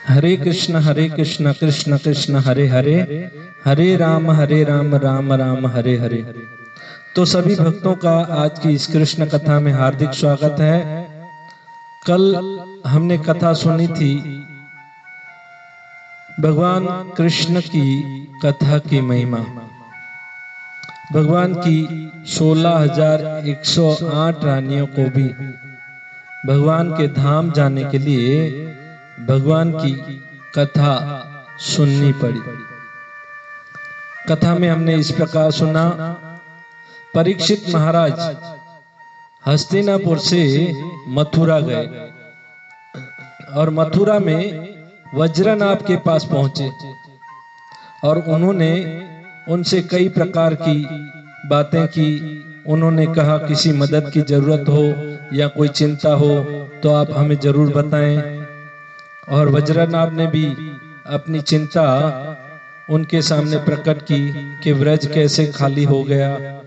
हरे कृष्ण कृष्ण कृष्ण हरे हरे, हरे राम राम राम हरे हरे। तो सभी भक्तों का आज की इस कृष्ण कथा में हार्दिक स्वागत है। कल हमने कथा सुनी थी भगवान कृष्ण की कथा की महिमा। भगवान की 16,108 रानियों को भी भगवान के धाम जाने के लिए भगवान की कथा सुननी पड़ी। कथा में हमने इस प्रकार सुना, परीक्षित महाराज हस्तिनापुर से मथुरा गए और मथुरा में वज्रनाभ के पास पहुंचे और उन्होंने उनसे कई प्रकार की बातें की। उन्होंने कहा किसी मदद की जरूरत हो या कोई चिंता हो तो आप हमें जरूर बताएं। और वज्रनाभ ने भी अपनी चिंता उनके सामने प्रकट की कि व्रज कैसे खाली हो गया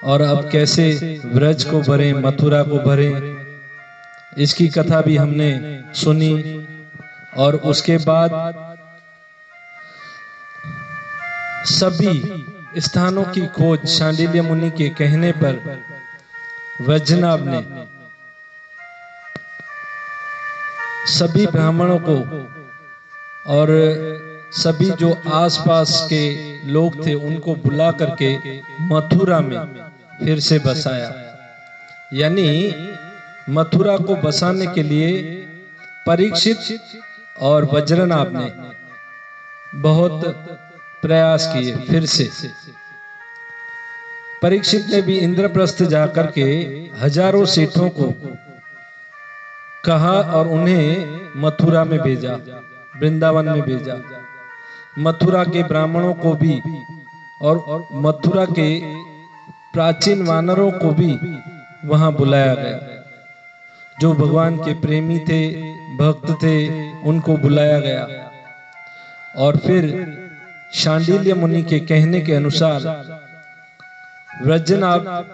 और अब कैसे व्रज को भरें, मथुरा को भरें। इसकी कथा भी हमने सुनी। और उसके बाद सभी स्थानों की खोज शांडिल्य मुनि के कहने पर वज्रनाभ ने सभी ब्राह्मणों को और सभी जो आसपास के लोग थे उनको बुला करके मथुरा में फिर से बसाया। यानी मथुरा को बसाने के लिए परीक्षित और वज्रनाभ ने बहुत प्रयास किए। फिर से परीक्षित ने भी इंद्रप्रस्थ जाकर के हजारों सेठों को कहा और उन्हें मथुरा में भेजा, वृंदावन में भेजा। मथुरा के ब्राह्मणों को भी और मथुरा के प्राचीन वानरों को भी वहां बुलाया गया। जो भगवान के प्रेमी थे, भक्त थे, उनको बुलाया गया। और फिर शांडिल्य मुनि के कहने के अनुसार वज्रनाभ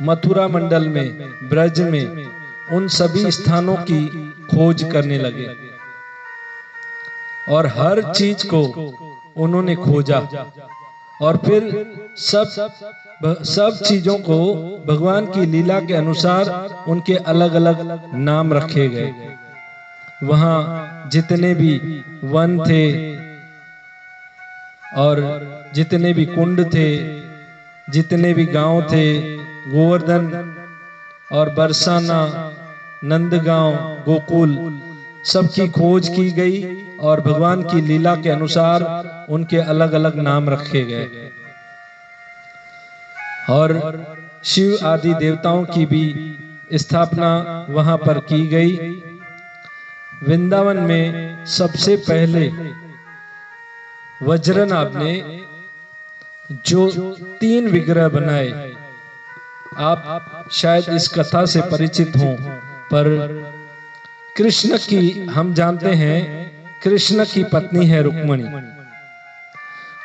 मथुरा मंडल में, ब्रज में उन सभी स्थानों की खोज करने लगे और हर चीज को उन्होंने खोजा। और फिर सब चीजों को भगवान की लीला के अनुसार उनके अलग अलग नाम रखे गए। वहां जितने भी वन थे और जितने भी कुंड थे, जितने भी गांव थे, गोवर्धन और बरसाना, नंदगांव, गोकुल, सबकी खोज की गई और भगवान की लीला के अनुसार उनके अलग अलग नाम रखे गए। और शिव आदि देवताओं की भी स्थापना वहां पर की गई। वृंदावन में सबसे पहले वज्रनाभ ने जो 3 विग्रह बनाए, आप शायद इस कथा से परिचित हों, पर कृष्ण की हम जानते हैं कृष्ण की पत्नी है रुक्मणी,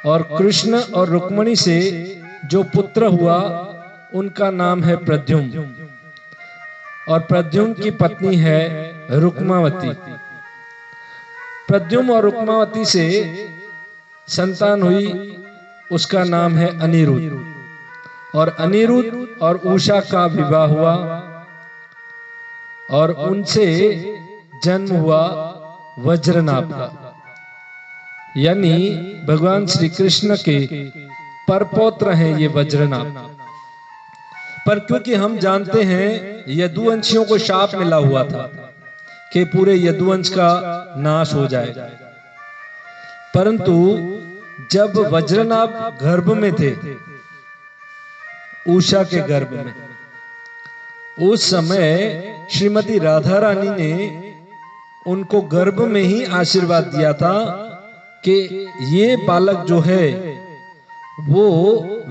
और कृष्ण और रुक्मणी से जो पुत्र हुआ उनका नाम है प्रद्युम्न, और प्रद्युम्न की पत्नी है रुक्मावती। प्रद्युम्न और रुक्मावती से संतान हुई, उसका नाम है अनिरुद्ध। और अनिरुद्ध और उषा का विवाह हुआ और उनसे जन्म हुआ वज्रनाभ का। यानी भगवान श्री कृष्ण के परपौत्र हैं ये वज्रनाभ। पर क्योंकि हम जानते हैं यदुवंशियों को शाप मिला हुआ था कि पूरे यदुवंश का नाश हो जाए, परंतु जब वज्रनाभ गर्भ में थे, उषा के गर्भ में, उस समय श्रीमती राधा रानी ने उनको गर्भ में ही आशीर्वाद दिया था कि ये बालक जो है वो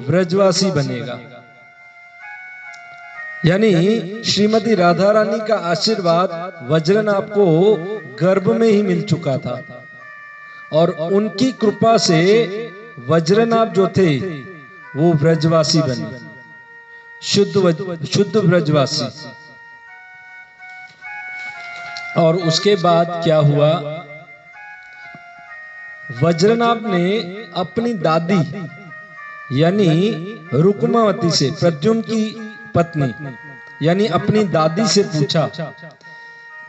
व्रजवासी बनेगा। यानी श्रीमती राधा रानी का आशीर्वाद वज्रनाभ को गर्भ में ही मिल चुका था और उनकी कृपा से वज्रनाभ जो थे वो व्रजवासी बने, शुद्ध व्रजवासी। और उसके बाद क्या हुआ, वज्रनाभ ने अपनी दादी यानी रुक्मावती से, प्रद्युम्न की पत्नी यानी अपनी दादी से पूछा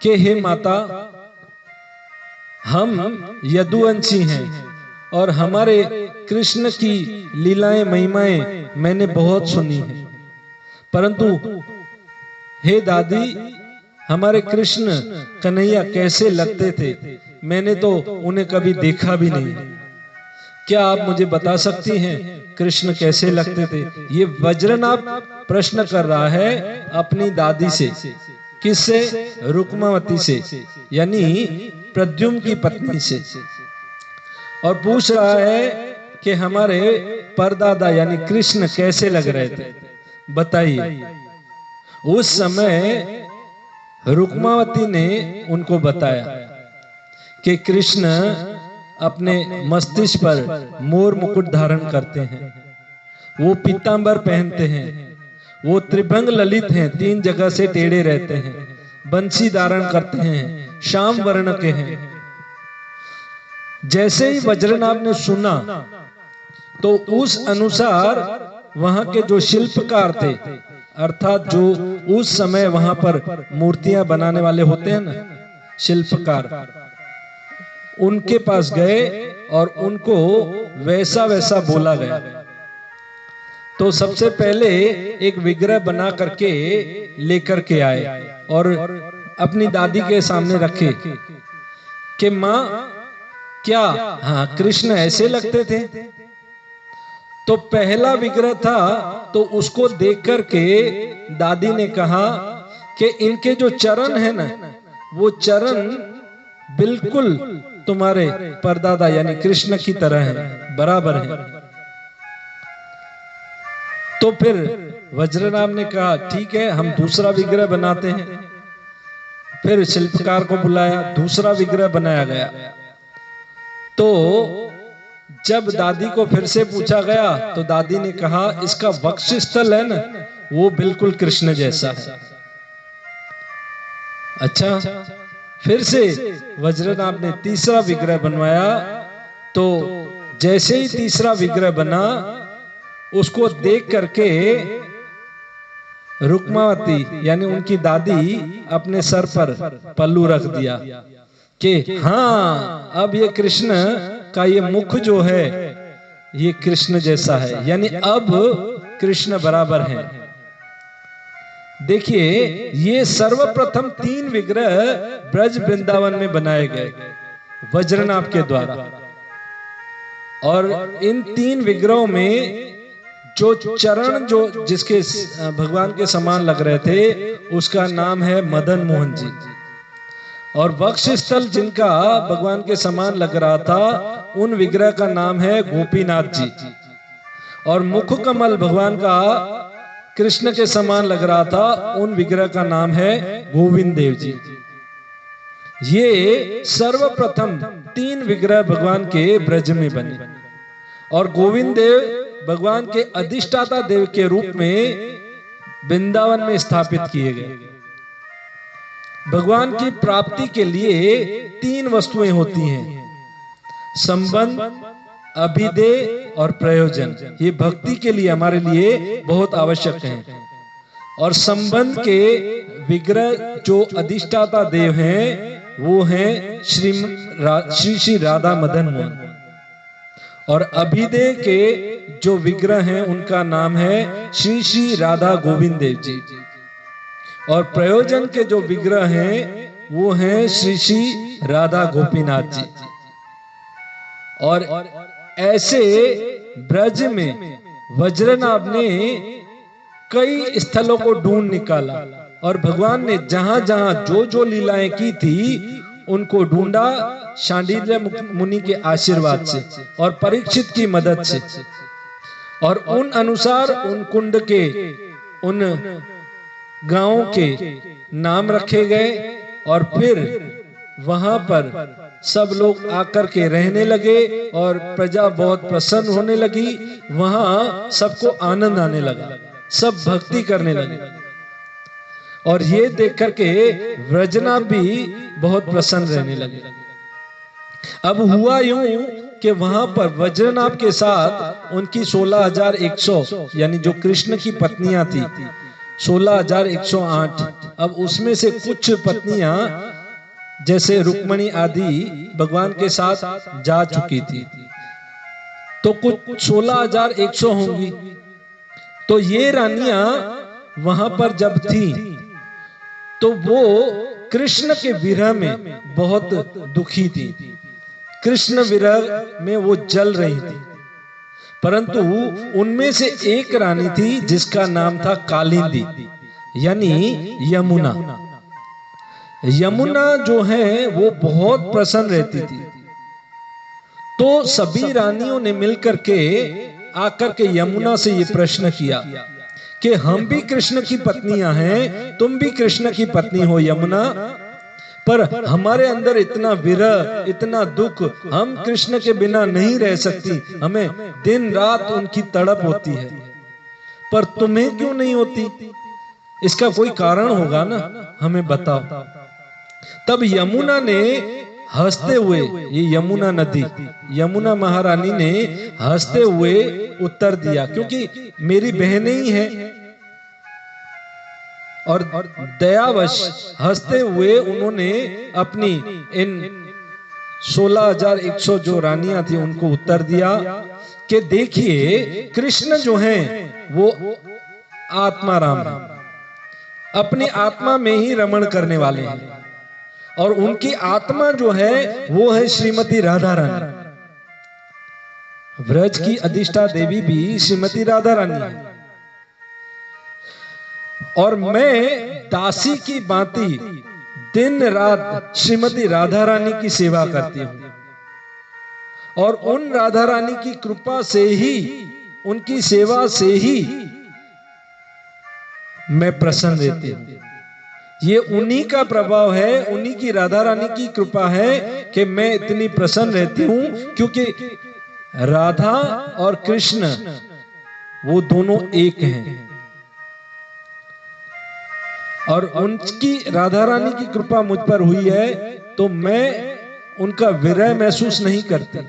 कि हे माता, हम यदुवंशी हैं और हमारे कृष्ण की लीलाएं महिमाएं मैंने बहुत सुनी है, परंतु हे दादी, हमारे कृष्ण कन्हैया कैसे लगते थे, मैंने तो उन्हें कभी देखा भी नहीं। क्या आप मुझे बता सकती हैं कृष्ण कैसे लगते थे? ये वज्रनाभ प्रश्न कर रहा है अपनी दादी से। किससे? रुक्मावती से, यानी प्रद्युम्न की पत्नी से। और पूछ रहा है कि हमारे परदादा यानी कृष्ण कैसे लग रहे थे, बताइए। उस समय रुक्मावती ने उनको बताया कि कृष्ण अपने मस्तिष्क पर मोर मुकुट धारण करते हैं, वो पीतांबर पहनते हैं, वो त्रिभंग ललित हैं, 3 जगह से टेढ़े रहते हैं, बंसी धारण करते हैं, श्याम वर्ण के हैं। जैसे ही वज्रनाभ ने सुना तो उस अनुसार वहां के जो शिल्पकार थे, अर्थात जो उस समय वहां पर मूर्तियां बनाने वाले होते हैं ना, शिल्पकार, उनके पास गए और उनको वैसा वैसा बोला गया। तो सबसे पहले एक विग्रह बना करके लेकर के आए और अपनी दादी के सामने रखे कि माँ, क्या हाँ कृष्ण ऐसे लगते थे? तो पहला विग्रह था, तो उसको देख करके दादी ने कहा कि इनके जो चरण है ना, वो चरण बिल्कुल तुम्हारे परदादा यानी कृष्ण की तरह है, बराबर है। तो फिर वज्रनाभ ने कहा ठीक है, हम दूसरा विग्रह बनाते हैं। फिर शिल्पकार को बुलाया, दूसरा विग्रह बनाया गया। तो जब दादी को फिर से पूछा गया तो दादी ने कहा इसका वक्षस्थल है ना, वो बिल्कुल कृष्ण जैसा है। अच्छा, फिर से वज्रनाभ ने तीसरा विग्रह बनवाया। तो जैसे ही तीसरा विग्रह बना, उसको देख करके रुक्मावती यानी उनकी दादी अपने सर पर पल्लू रख दिया कि हाँ, अब ये कृष्ण का ये मुख जो है ये कृष्ण जैसा है, यानी अब कृष्ण बराबर हैं। देखिए, ये सर्वप्रथम 3 विग्रह ब्रज वृंदावन में बनाए गए वज्रनाभ के द्वारा। और इन 3 विग्रहों में जो चरण जो जिसके भगवान के समान लग रहे थे, उसका नाम है मदन मोहन जी। और वक्षस्थल जिनका भगवान के समान लग रहा था, उन विग्रह का नाम है गोपीनाथ जी। और मुख कमल भगवान का कृष्ण के समान लग रहा था, उन विग्रह का नाम है गोविंद देव जी। ये सर्वप्रथम 3 विग्रह भगवान के ब्रज में बने। और गोविंद देव भगवान के अधिष्ठाता देव के रूप में वृंदावन में स्थापित किए गए। भगवान की प्राप्ति के लिए 3 वस्तुएं होती हैं, संबंध, अभिधेय और प्रयोजन। ये भक्ति के लिए हमारे लिए बहुत आवश्यक है। और संबंध के विग्रह जो अधिष्ठाता देव हैं, वो हैं श्री श्री राधा मदन मोहन। और अभिधेय के जो विग्रह हैं, उनका नाम है श्री श्री राधा गोविंद देव जी। और प्रयोजन के जो विग्रह हैं, वो हैं श्री श्री राधा गोपीनाथ जी। और ऐसे ब्रज में वज्रनाभ ने कई स्थलों को ढूंढ निकाला और भगवान ने जहां जहां जो जो लीलाएं की थी, उनको ढूंढा शांडिल्य मुनि के आशीर्वाद से और परीक्षित की मदद से। और उन अनुसार उन कुंड के, उन गांवों के नाम रखे गए। और फिर वहां पर सब लोग आकर के रहने लगे और प्रजा बहुत प्रसन्न होने लगी। वहां सबको आनंद आने लगा, सब भक्ति करने लगे। और ये देख करके व्रजनाभ भी बहुत प्रसन्न रहने लगे। अब हुआ यूं कि वहां पर वज्रनाभ के साथ उनकी 16,100 यानी जो कृष्ण की पत्नियां थी 16,108। अब उसमें से कुछ पत्नियां जैसे रुक्मणी आदि भगवान के साथ जा चुकी थी, तो कुछ 16,100 होंगी। तो ये रानियां वहां पर जब थी तो वो कृष्ण के विरह में बहुत दुखी थी, कृष्ण विरह में वो जल रही थी। परंतु उनमें से एक रानी थी जिसका नाम था कालिंदी यानी यमुना। यमुना जो है वो बहुत प्रसन्न रहती थी। तो सभी रानियों ने मिलकर के आकर के यमुना से ये प्रश्न किया कि हम भी कृष्ण की पत्नियां हैं, तुम भी कृष्ण की पत्नी हो यमुना, पर हमारे अंदर इतना विरह, इतना दुख, हम कृष्ण के बिना नहीं रह सकती, हमें दिन रात उनकी तड़प होती है, पर तुम्हें क्यों नहीं होती? इसका कोई कारण होगा ना, हमें बताओ। तब यमुना ने हंसते हुए, ये यमुना नदी, यमुना महारानी ने हंसते हुए उत्तर दिया, क्योंकि मेरी बहनें ही हैं, और दयावश हंसते हुए उन्होंने अपनी इन 16,100 जो रानियां थी उनको उत्तर दिया कि देखिए कृष्ण जो हैं वो आत्माराम है, अपनी आत्मा में ही रमण करने वाले हैं, और उनकी आत्मा जो है वो है श्रीमती राधा रानी। व्रज की अधिष्ठा देवी भी श्रीमती राधा रानी है, और मैं दासी की भांति दिन रात श्रीमती राधा रानी की सेवा करती हूं, और उन राधा रानी की कृपा से ही, उनकी सेवा से ही मैं प्रसन्न रहती हूं। ये उन्हीं का प्रभाव है, उन्हीं की राधा रानी की कृपा है कि मैं इतनी प्रसन्न रहती हूं, क्योंकि राधा और कृष्ण वो दोनों एक हैं, और उनकी राधा रानी की कृपा मुझ पर हुई है तो मैं उनका विरह महसूस नहीं करती।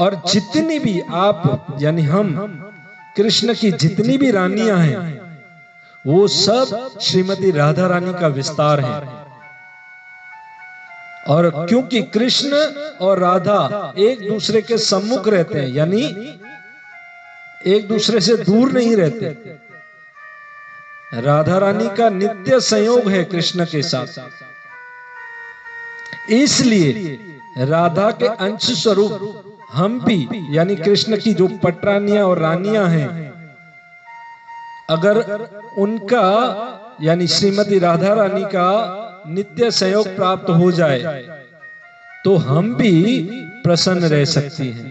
और जितनी भी आप यानी हम कृष्ण की जितनी भी रानियां हैं वो सब श्रीमती राधा रानी का विस्तार है। और क्योंकि कृष्ण और राधा एक दूसरे के सम्मुख रहते हैं, यानी एक दूसरे से दूर नहीं रहते, राधा रानी का नित्य संयोग है कृष्ण के साथ, इसलिए राधा के अंश स्वरूप हम भी यानी कृष्ण की जो पटरानियां और रानियां हैं, अगर उनका यानी श्रीमती राधा रानी का नित्य संयोग प्राप्त हो जाए तो हम भी प्रसन्न रह सकती हैं,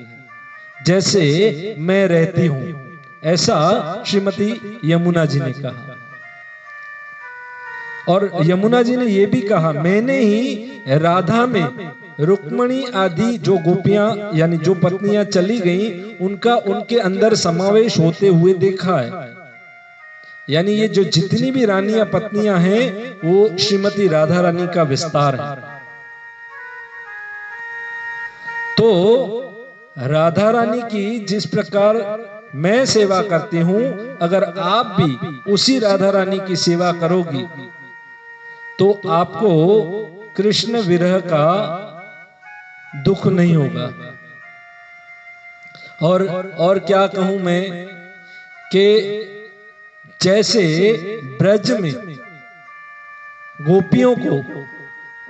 जैसे मैं रहती हूं, ऐसा श्रीमती यमुना जी ने कहा। और यमुना जी ने यह भी कहा, मैंने ही राधा में रुक्मणी आदि जो गोपियां यानी जो पत्नियां चली गईं, उनका उनके अंदर समावेश होते हुए देखा है। यानी ये जो जितनी भी रानियां पत्नियां हैं वो श्रीमती राधा रानी का विस्तार है। तो राधा रानी की जिस प्रकार मैं सेवा करती हूं, अगर आप भी उसी राधा रानी की सेवा करोगी तो आपको कृष्ण विरह का दुख नहीं होगा। और क्या कहूं मैं कि जैसे ब्रज में गोपियों को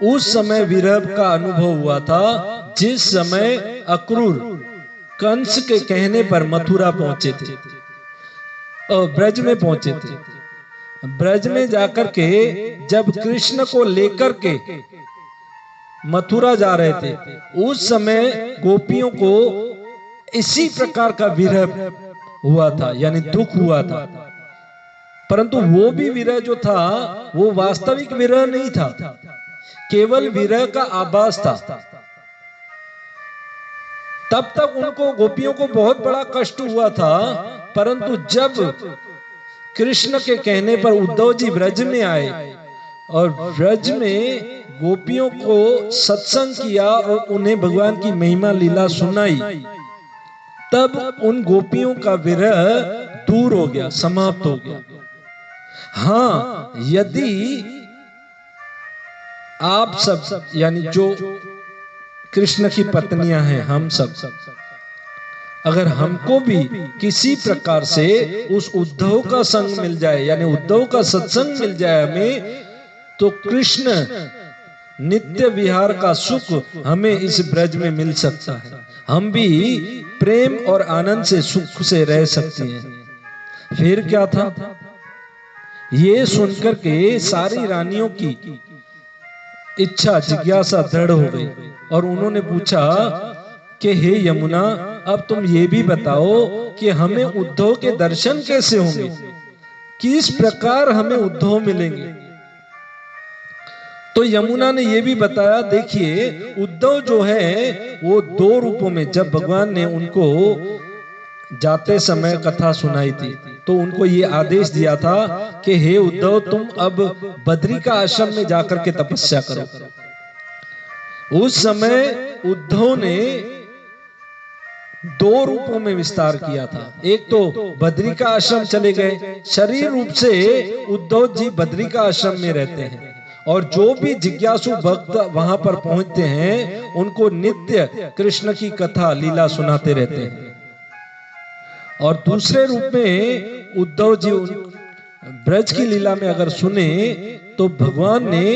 उस समय विरह का अनुभव हुआ था जिस समय अक्रूर कंस के कहने पर मथुरा पहुंचे थे और ब्रज में पहुंचे थे। ब्रज में जाकर के जब कृष्ण को लेकर के मथुरा जा रहे थे, उस समय गोपियों को इसी प्रकार का विरह हुआ था, यानी दुख हुआ था। परंतु वो भी विरह जो था वो वास्तविक विरह नहीं था, केवल विरह का आभास था। तब तक उनको गोपियों को बहुत बड़ा कष्ट हुआ था, परंतु जब कृष्ण के कहने पर उद्धव जी ब्रज में आए और ब्रज में गोपियों को सत्संग किया और उन्हें भगवान की महिमा लीला सुनाई। तब उन गोपियों का विरह दूर हो गया, समाप्त हो गया। हाँ, यदि आप सब यानी जो कृष्ण की पत्नियां हैं, हम सब अगर हमको भी किसी प्रकार से उस उद्धव का संग मिल जाए, यानी उद्धव का सत्संग मिल जाए हमें, तो कृष्ण नित्य विहार का सुख हमें इस ब्रज में मिल सकता है। हम भी प्रेम और आनंद से सुख से रह सकते हैं। फिर क्या था, ये सुनकर के सारी रानियों की इच्छा जिज्ञासा दृढ़ हो गई और उन्होंने पूछा कि हे यमुना, अब तुम ये भी बताओ कि हमें उद्धव के दर्शन कैसे होंगे, किस प्रकार हमें उद्धव मिलेंगे। तो यमुना ने यह भी बताया, देखिए उद्धव जो है वो दो रूपों में, जब भगवान ने उनको जाते समय कथा सुनाई थी तो उनको ये आदेश दिया था कि हे उद्धव, तुम अब बद्री का आश्रम में जाकर के तपस्या करो। उस समय उद्धव ने दो रूपों में विस्तार किया था। एक तो बद्री का आश्रम चले गए, शरीर रूप से उद्धव जी बद्री का आश्रम में रहते हैं और जो भी जिज्ञासु भक्त वहां पर पहुंचते हैं उनको नित्य कृष्ण की कथा लीला सुनाते रहते हैं। और दूसरे रूप में उद्धव जी ब्रज की लीला में अगर सुने तो भगवान ने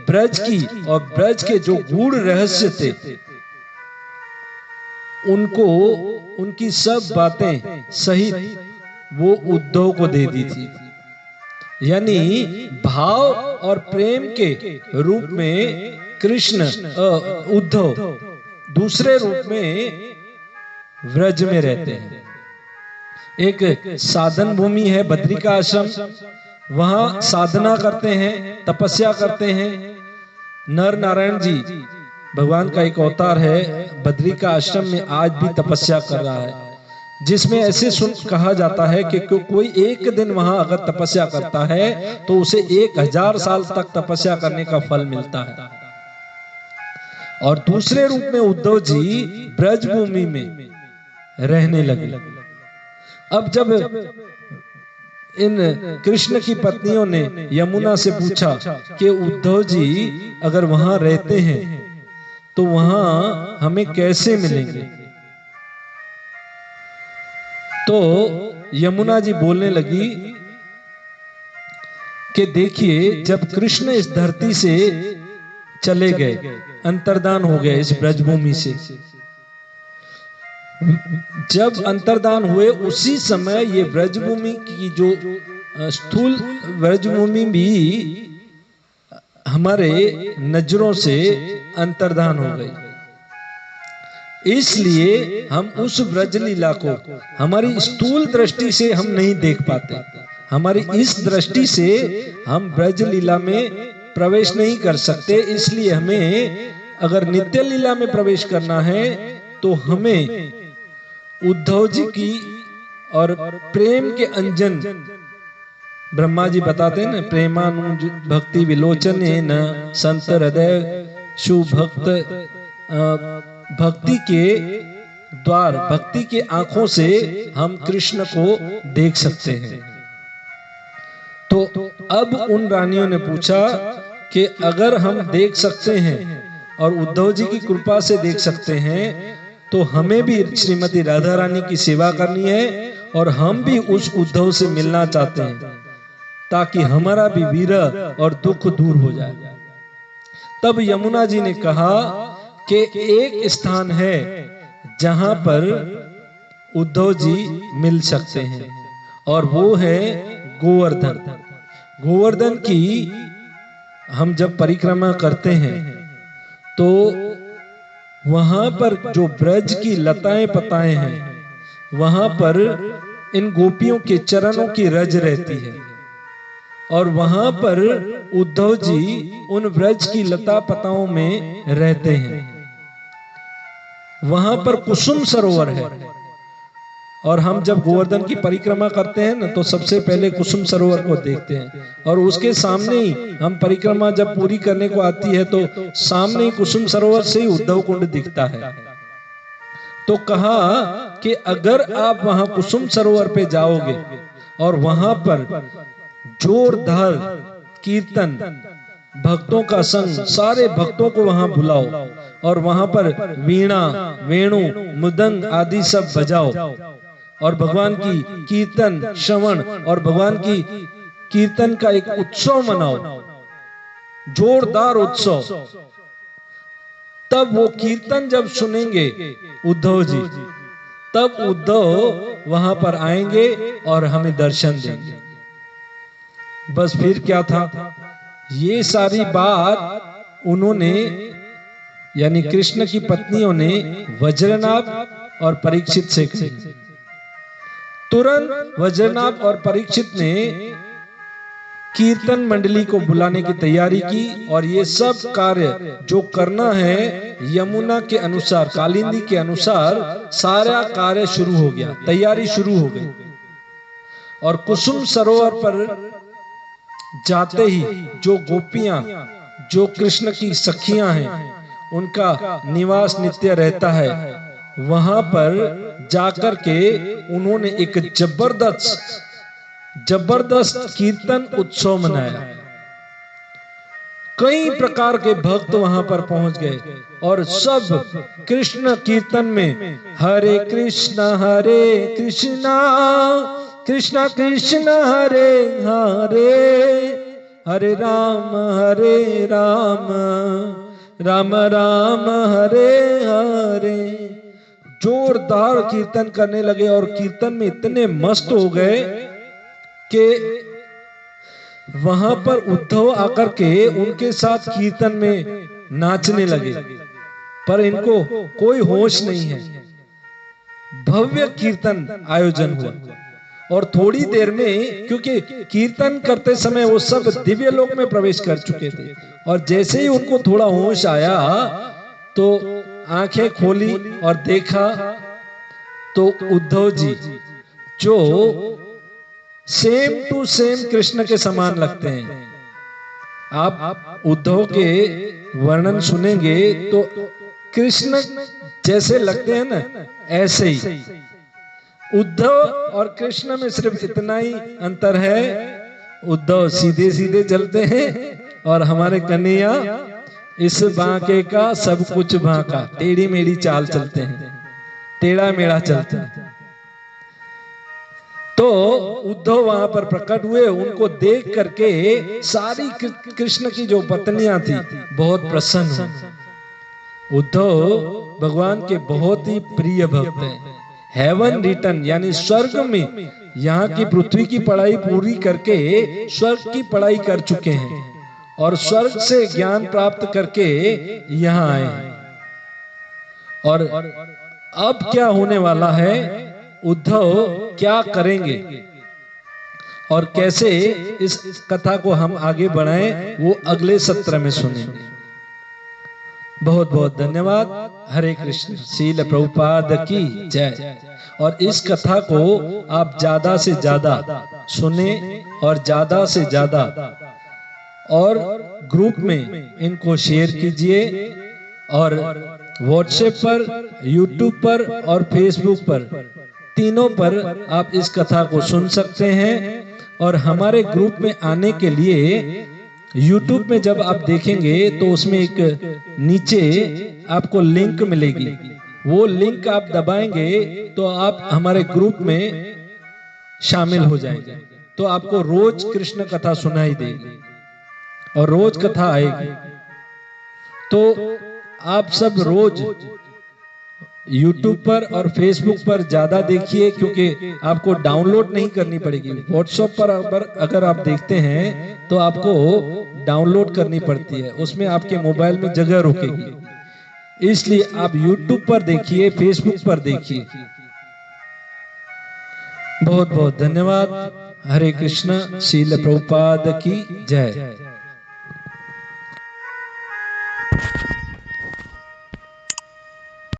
ब्रज की और ब्रज के जो गूढ़ रहस्य थे उनको, उनकी सब बातें सहित वो उद्धव को दे दी थी। यानी भाव और प्रेम के रूप में कृष्ण उद्धव दूसरे रूप में व्रज में रहते हैं। एक साधन भूमि है बद्री का आश्रम, वहां साधना करते हैं, तपस्या करते हैं। नर नारायण जी भगवान का एक अवतार है, बद्री का आश्रम में आज भी तपस्या कर रहा है, जिसमें ऐसे कहा जाता है कि कोई एक दिन वहां अगर तपस्या करता है तो उसे 1000 साल तक तपस्या करने का फल मिलता है। और दूसरे रूप में उद्धव जी ब्रज भूमि में रहने लगे। अब जब इन कृष्ण की पत्नियों ने यमुना से पूछा कि उद्धव जी अगर वहां रहते हैं तो वहां हमें कैसे मिलेंगे, तो यमुना जी बोलने लगी कि देखिए जब कृष्ण इस धरती से चले गए, अंतर्धान हो गए इस ब्रजभूमि से, जब अंतर्धान हुए उसी समय ये ब्रजभूमि की जो स्थूल ब्रजभूमि भी हमारे नजरों से अंतर्धान हो गई। इसलिए हम उस ब्रज लीला को हमारी स्थूल दृष्टि से हम नहीं देख पाते। हमारी इस दृष्टि से हम ब्रज लीला में प्रवेश नहीं कर सकते। इसलिए हमें अगर नित्य लीला में प्रवेश करना है तो हमें उद्धव जी की और प्रेम के अंजन, ब्रह्मा जी बताते हैं ना, प्रेमानुज भक्ति विलोचन न संत हृदय सुभक्त, भक्ति के द्वार, भक्ति के आंखों से हम कृष्ण को देख सकते हैं। तो अब उन रानियों ने पूछा कि अगर हम देख सकते हैं और उद्धव जी की कृपा से देख सकते हैं तो हमें भी श्रीमती राधा रानी की सेवा करनी है और हम भी उस उद्धव से मिलना चाहते हैं ताकि हमारा भी विरह और दुख दूर हो जाए। तब यमुना जी ने कहा कि एक स्थान है जहां पर उद्धव जी मिल सकते हैं और वो है गोवर्धन। गोवर्धन की हम जब परिक्रमा करते हैं तो वहां पर जो ब्रज की लताएं पताएं हैं वहां पर इन गोपियों के चरणों की रज रहती है और वहां पर उद्धव जी उन ब्रज की लता पताओं में रहते हैं। वहां पर कुसुम सरोवर है और हम जब गोवर्धन की परिक्रमा करते हैं ना, तो सबसे पहले कुसुम सरोवर को देखते हैं, और उसके सामने ही हम परिक्रमा जब पूरी करने को आती है तो सामने ही कुसुम सरोवर से ही उद्धव कुंड दिखता है। तो कहा कि अगर आप वहां कुसुम सरोवर पे जाओगे और वहां पर जोरदार कीर्तन, भक्तों का संग, सारे भक्तों को वहां बुलाओ और वहां पर वीणा, वेणु, मृदंग आदि सब बजाओ और भगवान की कीर्तन श्रवण और भगवान की कीर्तन का एक उत्सव मनाओ, जोरदार उत्सव। तब वो कीर्तन जब सुनेंगे उद्धव जी, तब उद्धव वहां पर आएंगे और हमें दर्शन देंगे। बस फिर क्या था, ये सारी बात उन्होंने यानी कृष्ण की पत्नियों ने वज्रनाभ और परीक्षित से कही। तुरंत वज्रनाभ और परीक्षित ने कीर्तन मंडली को बुलाने की तैयारी की और ये सब कार्य जो करना है यमुना के अनुसार, कालिंदी के अनुसार सारा कार्य शुरू हो गया, तैयारी शुरू हो गई। और कुसुम सरोवर पर जाते ही जो गोपियां, जो कृष्ण की सखियां हैं, उनका निवास नित्य रहता है, वहां पर जाकर के उन्होंने एक जबरदस्त कीर्तन उत्सव मनाया। कई प्रकार के भक्त वहां पर पहुंच गए और सब कृष्ण कीर्तन में हरे कृष्णा कृष्णा कृष्ण हरे हरे, हरे राम राम राम हरे हरे, जोरदार कीर्तन करने लगे। और कीर्तन में इतने मस्त हो गए कि वहां पर उद्धव आकर के उनके साथ कीर्तन में नाचने लगे, पर इनको कोई होश नहीं है। भव्य कीर्तन आयोजन हुआ और थोड़ी देर में, क्योंकि कीर्तन करते समय वो सब दिव्य लोक में प्रवेश कर चुके थे, और जैसे ही उनको थोड़ा होश आया तो आंखें खोली और देखा तो उद्धव जी जो सेम टू सेम कृष्ण के समान लगते हैं। आप उद्धव के वर्णन सुनेंगे तो कृष्ण जैसे लगते हैं ना, ऐसे ही उद्धव और कृष्ण में सिर्फ इतना ही अंतर है, उद्धव सीधे सीधे चलते हैं और हमारे कन्हैया इस बांके का सब कुछ बांका, टेढ़ी मेढ़ी चाल चलते हैं, टेढ़ा मेढ़ा चलते हैं। तो उद्धव वहां पर प्रकट हुए, उनको देख करके सारी कृष्ण की जो पत्नियां थी बहुत प्रसन्न हुई। उद्धव भगवान के बहुत ही प्रिय भक्त हैं। हेवन रिटर्न यानी स्वर्ग में यहाँ की पृथ्वी की पढ़ाई पूरी करके स्वर्ग की पढ़ाई कर चुके हैं और स्वर्ग से ज्ञान प्राप्त करके यहाँ आए हैं। और अब क्या होने वाला है, उद्धव क्या करेंगे और कैसे इस कथा को हम आगे बढ़ाएं, वो अगले सत्र में सुनेंगे। बहुत बहुत धन्यवाद। हरे कृष्ण। श्रील प्रभुपाद की जय। और इस कथा को आप ज्यादा से ज्यादा सुने और ज्यादा से ज्यादा और ग्रुप में इनको शेयर कीजिए और व्हाट्सएप पर, यूट्यूब पर और फेसबुक पर, तीनों पर आप इस कथा को सुन सकते हैं। और हमारे ग्रुप में आने के लिए यूट्यूब में जब आप देखेंगे तो उसमें एक नीचे आपको लिंक मिलेगी, वो लिंक आप दबाएंगे तो आप हमारे ग्रुप में शामिल हो जाएंगे। तो आपको रोज कृष्ण कथा सुनाई देगी और रोज कथा आएगी। तो आप सब रोज YouTube पर और Facebook पर ज्यादा देखिए, क्योंकि आपको डाउनलोड नहीं करनी पड़ेगी। WhatsApp पर अगर आप देखते हैं तो आपको डाउनलोड करनी पड़ती है, उसमें आपके मोबाइल में जगह रुकेगी। इसलिए आप YouTube पर देखिए, Facebook पर देखिए। बहुत बहुत धन्यवाद। हरे कृष्ण। श्रील प्रभुपाद की जय।